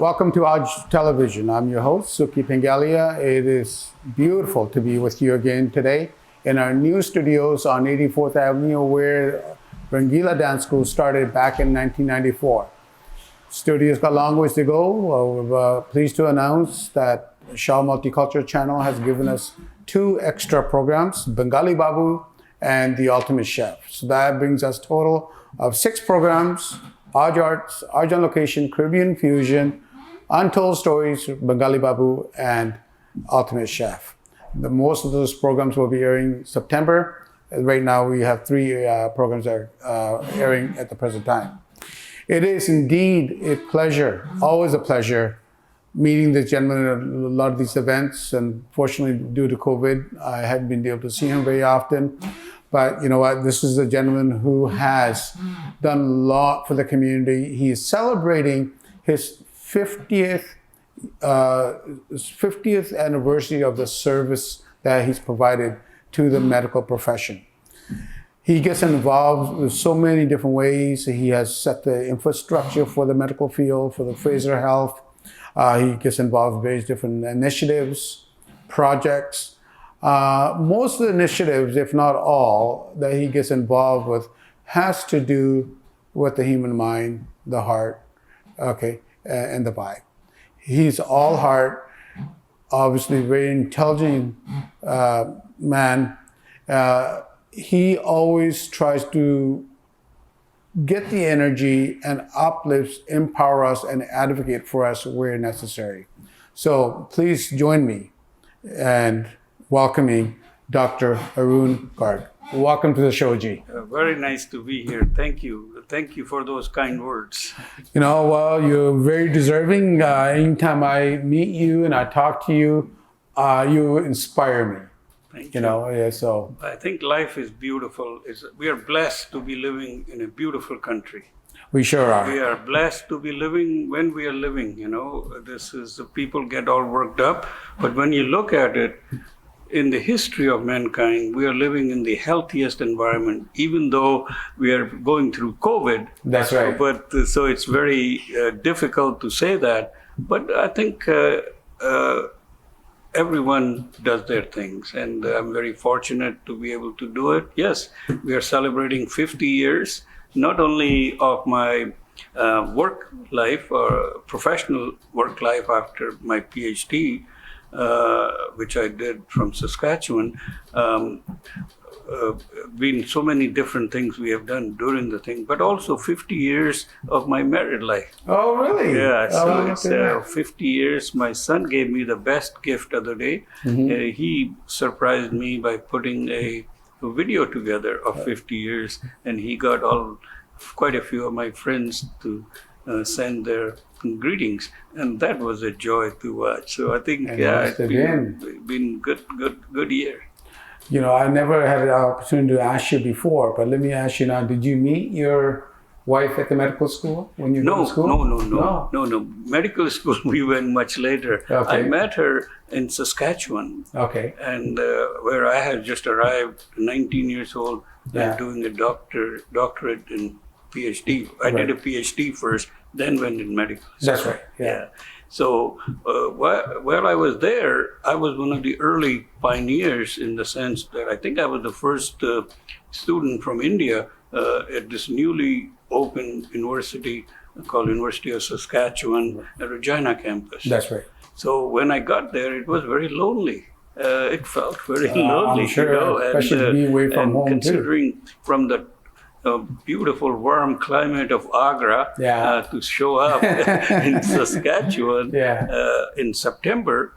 Welcome to AAJ Television. I'm your host, Suki Pingalia. It is beautiful to be with you again today in our new studios on 84th Avenue, where Rangila Dance School started back in 1994. Studios got a long ways to go. We're pleased to announce that Shaw Multicultural Channel has given us 2 extra programs, Bengali Babu and The Ultimate Chef. So that brings us total of 6 programs: AAJ Arts, AAJ On Location, Caribbean Fusion, Untold Stories, Bengali Babu, and Ultimate Chef. Most of those programs will be airing September. Right now we have 3 programs that are airing at the present time. It is indeed a pleasure, always a pleasure, meeting this gentleman at a lot of these events. And fortunately, due to COVID, I haven't been able to see him very often. But you know what? This is a gentleman who has done a lot for the community. He is celebrating his 50th anniversary of the service that he's provided to the medical profession. He gets involved in so many different ways. He has set the infrastructure for the medical field, for the Fraser Health. He gets involved in various different initiatives, projects. Most of the initiatives, if not all, that he gets involved with has to do with the human mind, the heart, and the vibe. He's all heart, obviously very intelligent man. He always tries to get the energy and uplifts, empower us, and advocate for us where necessary. So please join me in welcoming Dr. Arun Garg. Welcome to the show, G. Very nice to be here. Thank you. Thank you for those kind words. You know, well, you're very deserving. Anytime I meet you and I talk to you, you inspire me. Thank you. Know, yeah, so. I think life is beautiful. We are blessed to be living in a beautiful country. We sure are. We are blessed to be living when we are living. You know, people get all worked up, but when you look at it, in the history of mankind, we are living in the healthiest environment, even though we are going through COVID. That's right. But so it's very difficult to say that. But I think everyone does their things, and I'm very fortunate to be able to do it. Yes, we are celebrating 50 years, not only of my work life or professional work life after my PhD, which I did from Saskatchewan. Been so many different things we have done during the thing, but also 50 years of my married life. Oh, really? Yeah, so it's 50 years. My son gave me the best gift of the day. Mm-hmm. He surprised me by putting a video together of 50 years, and he got quite a few of my friends to send their greetings, and that was a joy to watch. So I think it's been good year. You know, I never had an opportunity to ask you before, but let me ask you now: did you meet your wife at the medical school when you were in school? No. Medical school we went much later. Okay. I met her in Saskatchewan. Okay. And where I had just arrived, 19 years old, doing a doctorate in PhD. I did a PhD first, then went in medical school. That's right. Yeah. So while I was there, I was one of the early pioneers in the sense that I think I was the first student from India at this newly opened university called University of Saskatchewan at Regina campus. That's right. So when I got there, it was very lonely. It felt very lonely. I'm sure, especially to be away from home considering from the beautiful warm climate of Agra to show up in Saskatchewan in September.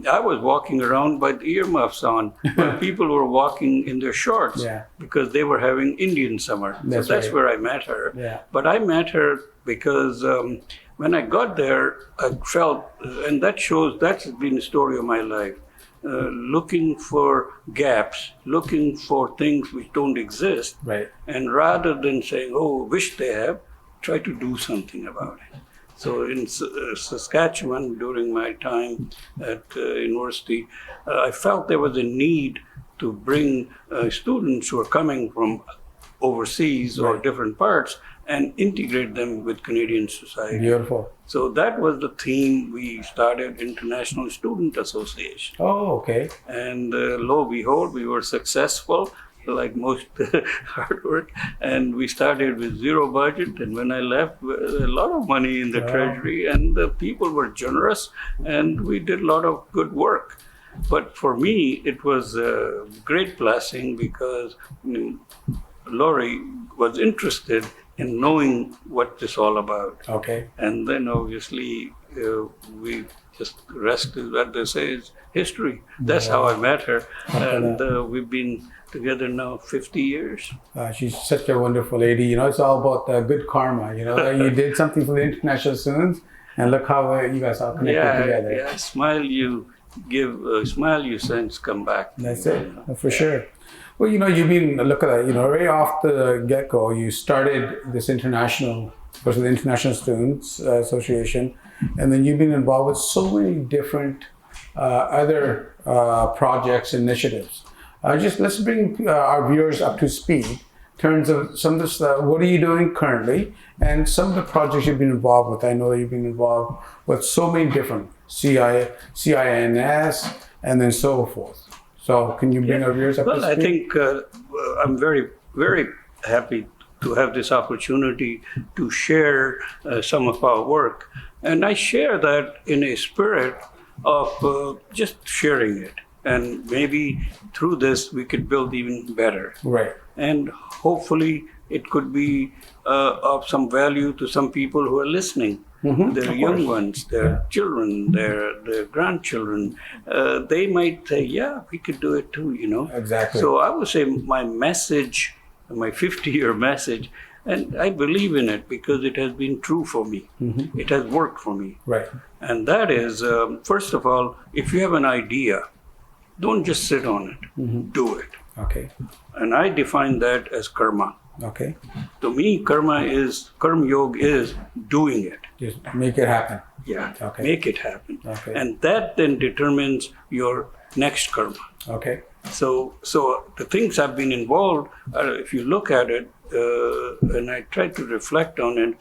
I was walking around with earmuffs on, but people were walking in their shorts because they were having Indian summer. That's where I met her. But I met her because when I got there, I felt, and that's been the story of my life. Looking for gaps, looking for things which don't exist. Right. And rather than saying, oh, wish they have, try to do something about it. So in Saskatchewan, during my time at university, I felt there was a need to bring students who are coming from overseas or different parts and integrate them with Canadian society. Beautiful. So that was the theme. We started International Student Association. Oh, okay. And lo and behold, we were successful, like most hard work. And we started with zero budget. And when I left, a lot of money in the treasury, and the people were generous, and we did a lot of good work. But for me, it was a great blessing because Laurie was interested in knowing what this all about. Okay. And then obviously we just rest is what they say is history. That's how I met her. And we've been together now 50 years. She's such a wonderful lady. You know, it's all about good karma. You know, you did something for the international students, and look how you guys all connected together. Yeah, smile you give, smile you send come back. That's it, for sure. Well, you know, you've been, look at that, you know, right off the get-go, you started this international, of course, the International Students Association, and then you've been involved with so many different other projects, initiatives. Let's bring our viewers up to speed in terms of some of this, what are you doing currently, and some of the projects you've been involved with. I know that you've been involved with so many different CINS, and then so forth. So can you bring our viewers up to speed? Well, I think I'm very, very happy to have this opportunity to share some of our work. And I share that in a spirit of just sharing it. And maybe through this, we could build even better. Right. And hopefully it could be of some value to some people who are listening. Their young ones, their children, their grandchildren, they might say, yeah, we could do it too, you know. Exactly. So I would say my message, my 50-year message, and I believe in it because it has been true for me. It has worked for me. Right. And that is, first of all, if you have an idea, don't just sit on it, do it. Okay. And I define that as karma. Okay. To me, karma yoga is doing it. Just make it happen. Yeah, Okay. make it happen. Okay. And that then determines your next karma. Okay. So the things I've been involved, if you look at it, and I try to reflect on it,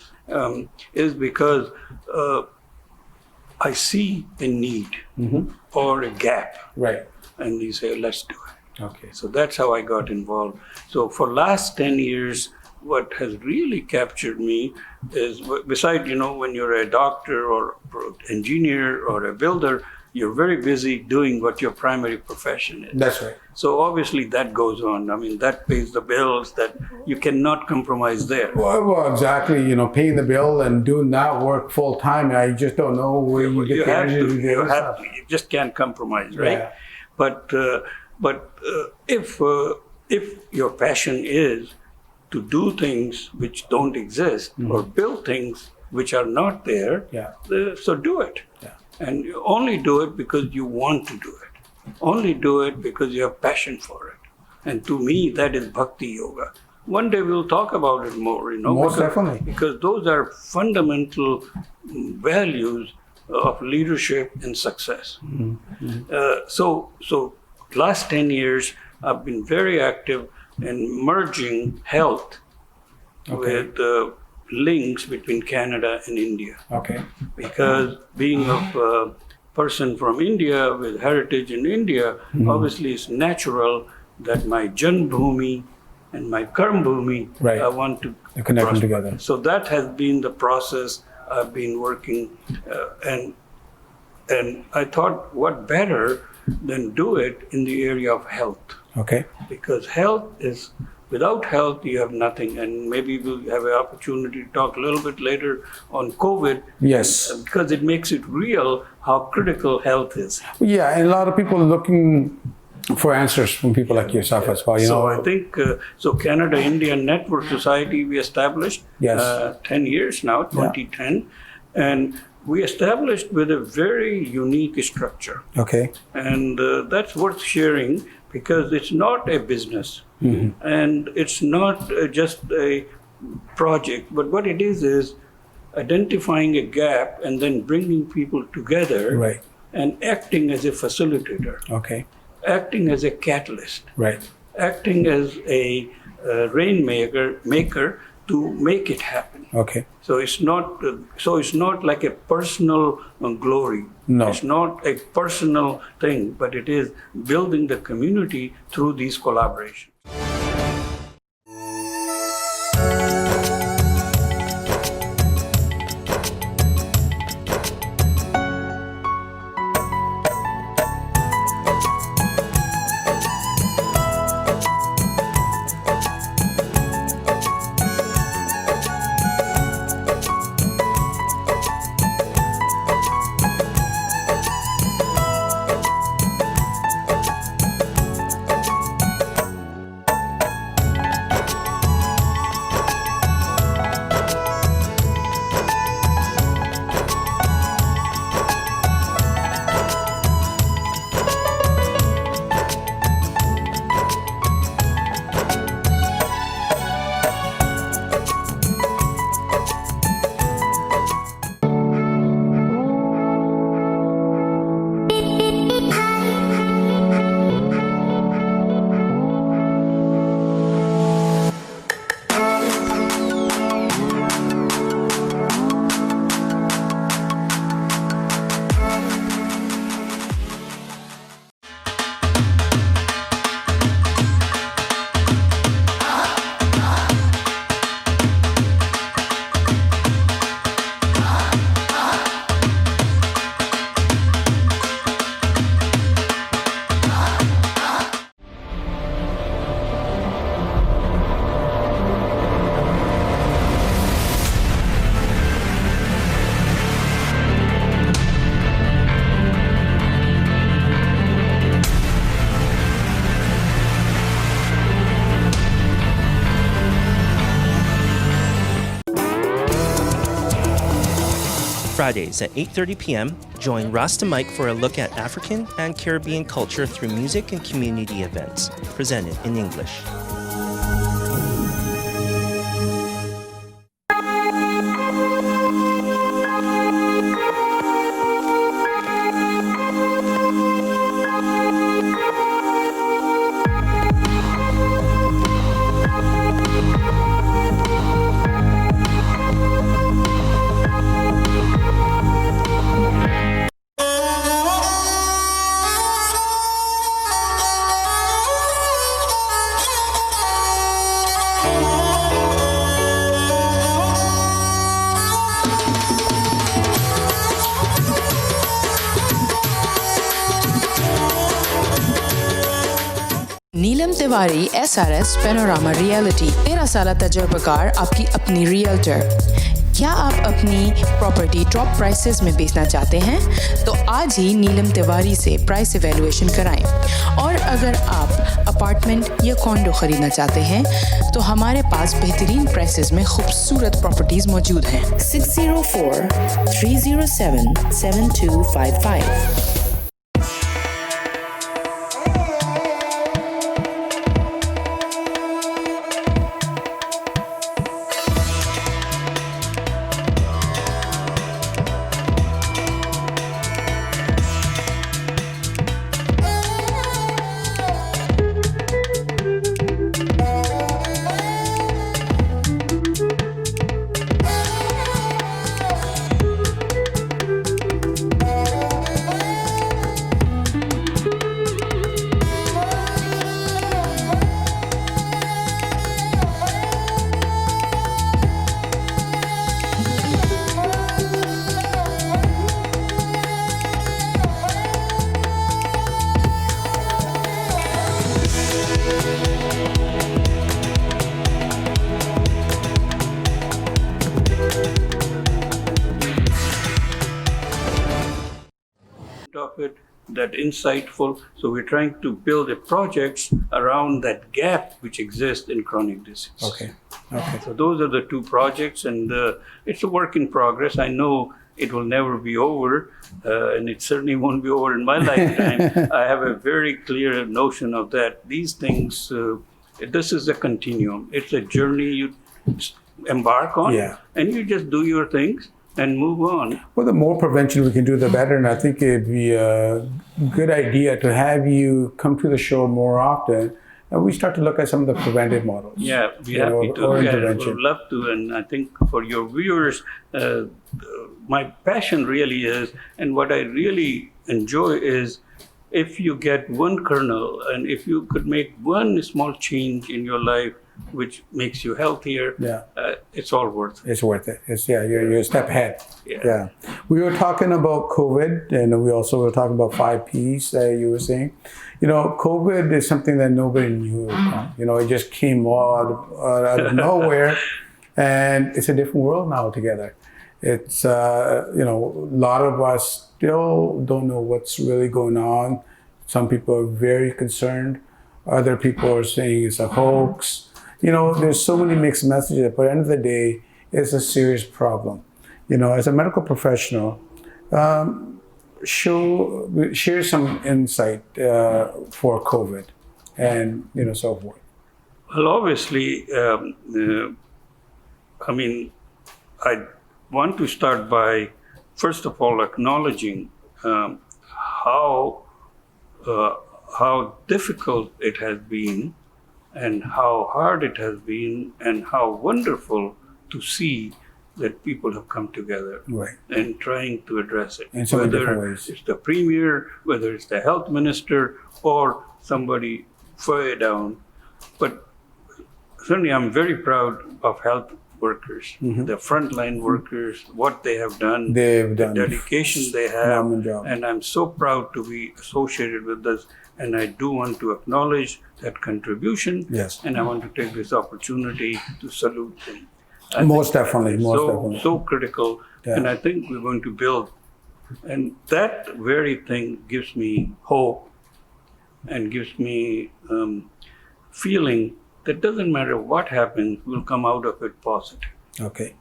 is because I see a need or a gap. Right. And you say, let's do it. Okay. So that's how I got involved. So for last 10 years, what has really captured me is, besides, you know, when you're a doctor or engineer or a builder, you're very busy doing what your primary profession is. That's right. So obviously that goes on. I mean, that pays the bills, that you cannot compromise there. Well, exactly. You know, paying the bill and doing that work full time, I just don't know where you get the energy to do stuff. You just can't compromise, right? Yeah. But if your passion is to do things which don't exist or build things which are not there, so do it. Yeah. And you only do it because you want to do it. Only do it because you have passion for it. And to me, that is bhakti yoga. One day we'll talk about it more, you know. Most definitely. Because those are fundamental values of leadership and success. So last 10 years, I've been very active in merging health with links between Canada and India. Okay. Because being a person from India with heritage in India, obviously it's natural that my Janbhumi and my Karmbhumi, I want to connect them together. So that has been the process I've been working, and I thought, what better than do it in the area of health? Okay. Because health is, without health, you have nothing. And maybe we'll have an opportunity to talk a little bit later on COVID. Yes. Because it makes it real how critical health is. Yeah, and a lot of people are looking for answers from people like yourself as well. You know, I think, Canada-India Network Society we established 10 years now, 2010. And we established with a very unique structure. Okay. And that's worth sharing because it's not a business and it's not just a project, but what it is identifying a gap and then bringing people together and acting as a facilitator. Okay. Acting as a catalyst. Right. Acting as a rainmaker to make it happen. Okay. So it's not like a personal glory. No. It's not a personal thing, but it is building the community through these collaborations. Fridays at 8:30 p.m., join Rasta Mike for a look at African and Caribbean culture through music and community events, presented in English. Neelam Tiwari SRS panorama reality 13 साल तजुर्बाकार आपकी अपनी realtor. क्या आप अपनी property top prices में बेचना चाहते हैं तो आज ही नीलम तिवारी से प्राइस इवैल्यूएशन कराएं। और अगर आप अपार्टमेंट या कॉन्डो खरीदना चाहते हैं तो हमारे पास बेहतरीन प्राइसेस में खूबसूरत प्रॉपर्टीज मौजूद हैं। 604-307-7255। Of it, that insightful. So we're trying to build a projects around that gap which exists in chronic disease. Okay. Okay. So those are the two projects, and it's a work in progress. I know it will never be over, and it certainly won't be over in my lifetime. I have a very clear notion of that. These things, this is a continuum. It's a journey you embark on, and you just do your things and move on. Well, the more prevention we can do, the better. And I think it'd be a good idea to have you come to the show more often and we start to look at some of the preventive models. Yeah, we're happy to. Or Yeah, intervention. we'd love to. And I think for your viewers, my passion really is, and what I really enjoy is, if you get one kernel, and if you could make one small change in your life, which makes you healthier, it's all worth it. It's worth it. You're a step ahead. Yeah. We were talking about COVID, and we also were talking about 5 Ps that you were saying. COVID is something that nobody knew. It just came out of nowhere, and it's a different world now altogether. It's, a lot of us still don't know what's really going on. Some people are very concerned. Other people are saying it's a hoax. There's so many mixed messages, but at the end of the day, it's a serious problem. As a medical professional, share some insight for COVID and, so forth. Well, obviously, I want to start by, first of all, acknowledging how difficult it has been, and how hard it has been, and how wonderful to see that people have come together and trying to address it. In so many different ways. It's the premier, whether it's the health minister, or somebody further down. But certainly I'm very proud of health workers, the frontline workers, what they have done, the dedication they have, and I'm so proud to be associated with this. And I do want to acknowledge that contribution, and I want to take this opportunity to salute them. Most definitely. So critical, and I think we're going to build. And that very thing gives me hope and gives me feeling that doesn't matter what happens, we'll come out of it positive. Okay.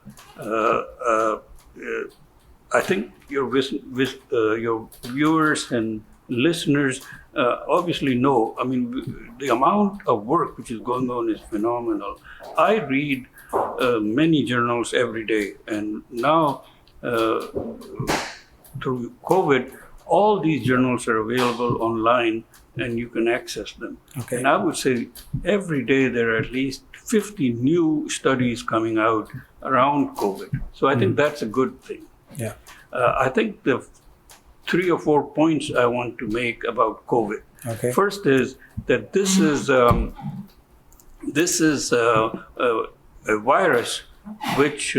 I think your viewers and listeners obviously know, the amount of work which is going on is phenomenal. I read many journals every day, and now through COVID, all these journals are available online and you can access them. Okay. And I would say every day there are at least 50 new studies coming out around COVID. So I think that's a good thing. Yeah. I think the 3 or 4 points I want to make about COVID. Okay. First is that this is a virus which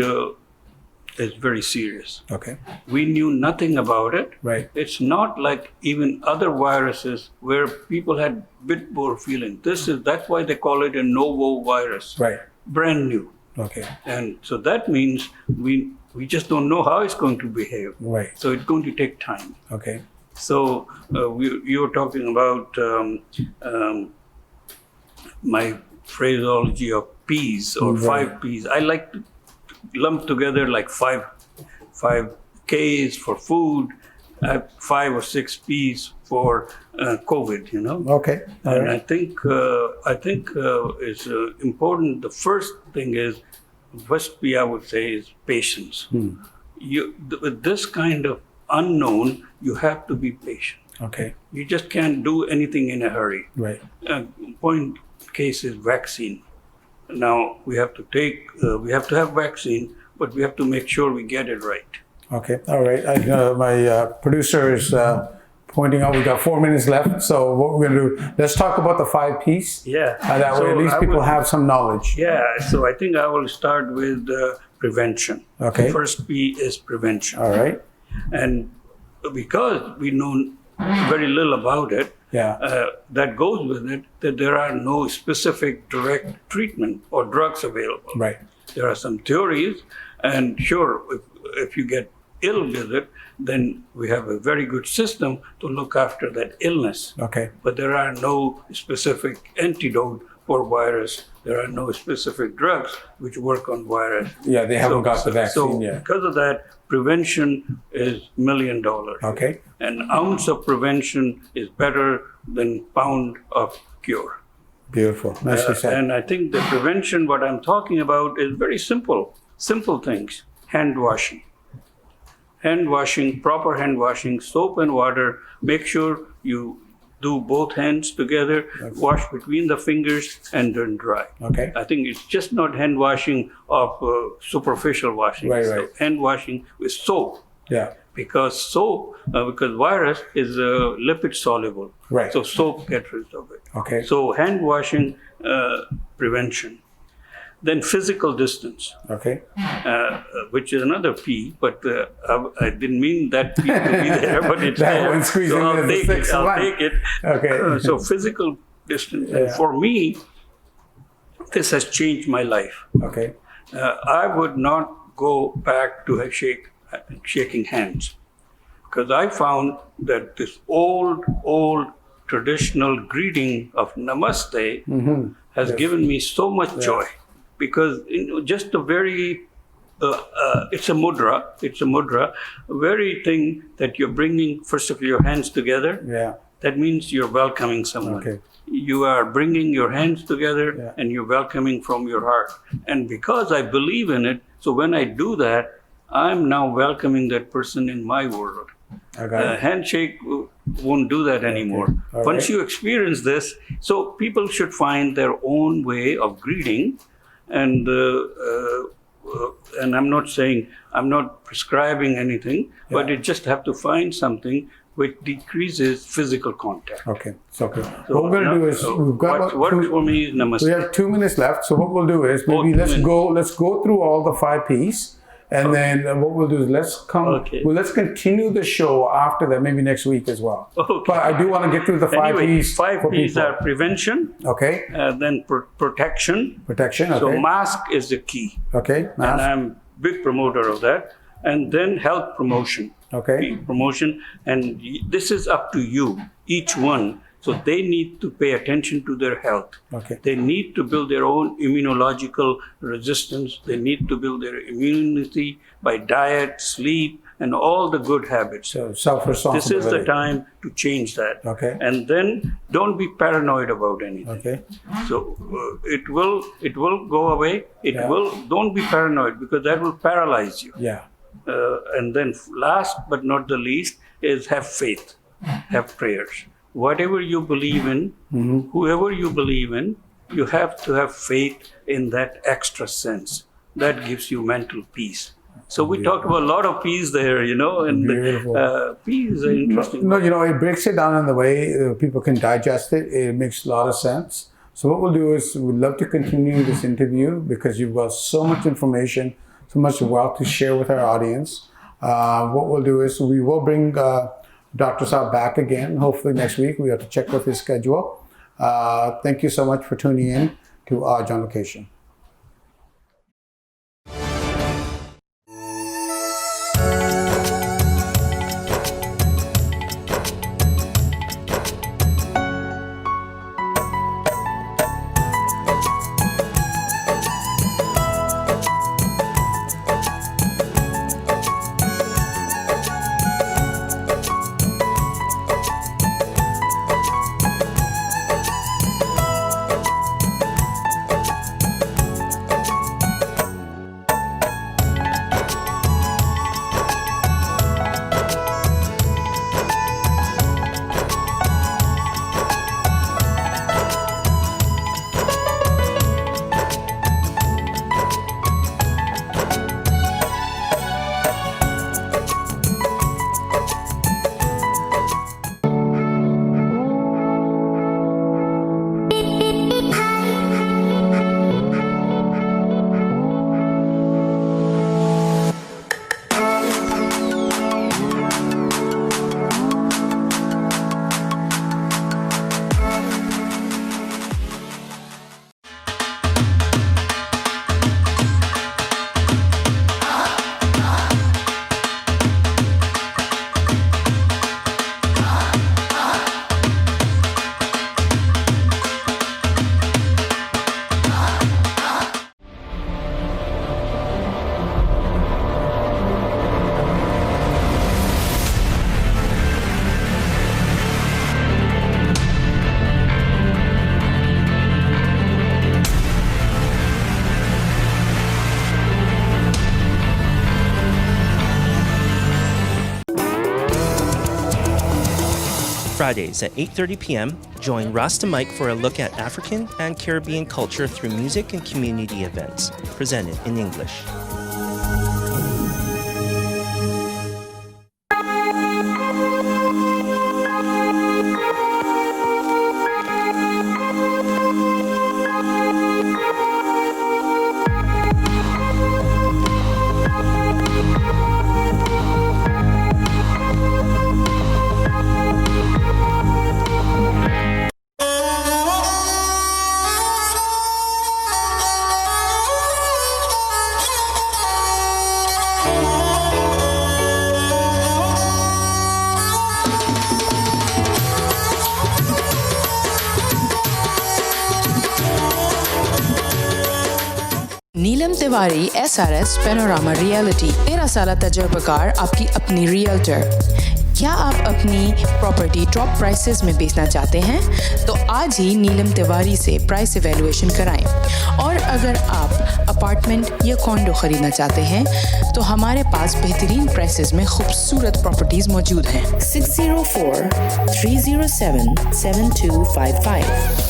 is very serious. Okay. We knew nothing about it. Right. It's not like even other viruses where people had a bit more feeling. That's why they call it a novel virus. Right. Brand new. Okay. And so that means we just don't know how it's going to behave. Right. So it's going to take time. Okay. So you were talking about my phraseology of P's or 5 P's. I like to lump together like five K's for food, 5 or 6 P's for COVID. Okay. All And right. I think it's important. The first thing is, first P I would say is patience. With this kind of unknown, you have to be patient. Okay. You just can't do anything in a hurry. Right. Point case is vaccine. Now we have to have vaccine, but we have to make sure we get it right. Okay. All right. My producer is pointing out we got 4 minutes left. So what we're going to do, let's talk about the 5 P's. Yeah. That way at least people have some knowledge. Yeah. So I think I will start with prevention. Okay. The first P is prevention. All right. And because we know very little about it, that goes with it that there are no specific direct treatment or drugs available. Right. There are some theories, and sure, if you get ill with it, then we have a very good system to look after that illness. Okay. But there are no specific antidote for virus. There are no specific drugs which work on virus. Yeah, they haven't got the vaccine yet. Because of that, prevention is $1 million. Okay. An ounce of prevention is better than pound of cure. Beautiful. Nicely said. And I think the prevention, what I'm talking about, is very simple. Simple things. Hand washing. Hand washing, proper hand washing, soap and water. Make sure you do both hands together, wash between the fingers, and then dry. Okay. I think it's just not hand washing of superficial washing. Right. Hand washing with soap. Yeah. Because because virus is lipid soluble. Right. So soap gets rid of it. Okay. So hand washing prevention. Then physical distance. Okay. Which is another P, but I didn't mean that P to be there, but it's that there. one squeezing So I'll into the take sixth it. I'll one. take it. Okay. So physical distance. And for me, this has changed my life. Okay. I would not go back to shaking hands, because I found that this old traditional greeting of Namaste has given me so much joy. Because just a very, it's a mudra, very thing that you're bringing, first of all, your hands together. Yeah. That means you're welcoming someone. Okay. You are bringing your hands together and you're welcoming from your heart. And because I believe in it, so when I do that, I'm now welcoming that person in my world. Handshake won't do that anymore. Okay. Once you experience this, so people should find their own way of greeting. And I'm not saying, I'm not prescribing anything, but you just have to find something which decreases physical contact. Okay, it's okay. So what we're gonna do is we've got what for me is Namaste. We have 2 minutes left, so what we'll do is maybe let's go through all the 5 P's. And then what we'll do is let's continue the show after that, maybe next week as well. Okay. But I do want to get through the 5 P's. 5 P's are prevention. Okay. Then protection. Protection. Okay. So mask is the key. Okay. Mask. And I'm big promoter of that. And then health promotion. Okay. Promotion, and this is up to you, each one. So they need to pay attention to their health. Okay. They need to build their own immunological resistance. They need to build their immunity by diet, sleep, and all the good habits. So self-responsibility. This is the time to change that. Okay. And then don't be paranoid about anything. Okay. So it will go away. Don't be paranoid, because that will paralyze you. Yeah. And then last but not the least is have faith, have prayers. Whatever you believe in, whoever you believe in, you have to have faith in that extra sense. That gives you mental peace. So we talked about a lot of peace there, and peace is interesting. No, it breaks it down in the way people can digest it. It makes a lot of sense. So what we'll do is we'd love to continue this interview, because you've got so much information, so much wealth to share with our audience. What we'll do is we will bring Dr. Saab back again, hopefully next week. We have to check with his schedule. Thank you so much for tuning in to AAJ On Location. Fridays at 8:30 p.m., join Rasta Mike for a look at African and Caribbean culture through music and community events, presented in English. Neelam Tiwari SRS panorama reality 13 साल तजुर्बाकार आपकी अपनी realtor. क्या आप अपनी property top prices में बेचना चाहते हैं तो आज ही नीलम तिवारी से प्राइस इवैल्यूएशन कराएं। और अगर आप अपार्टमेंट या कॉन्डो खरीदना चाहते हैं तो हमारे पास बेहतरीन प्राइसेस में खूबसूरत प्रॉपर्टीज मौजूद हैं। 604-307-7255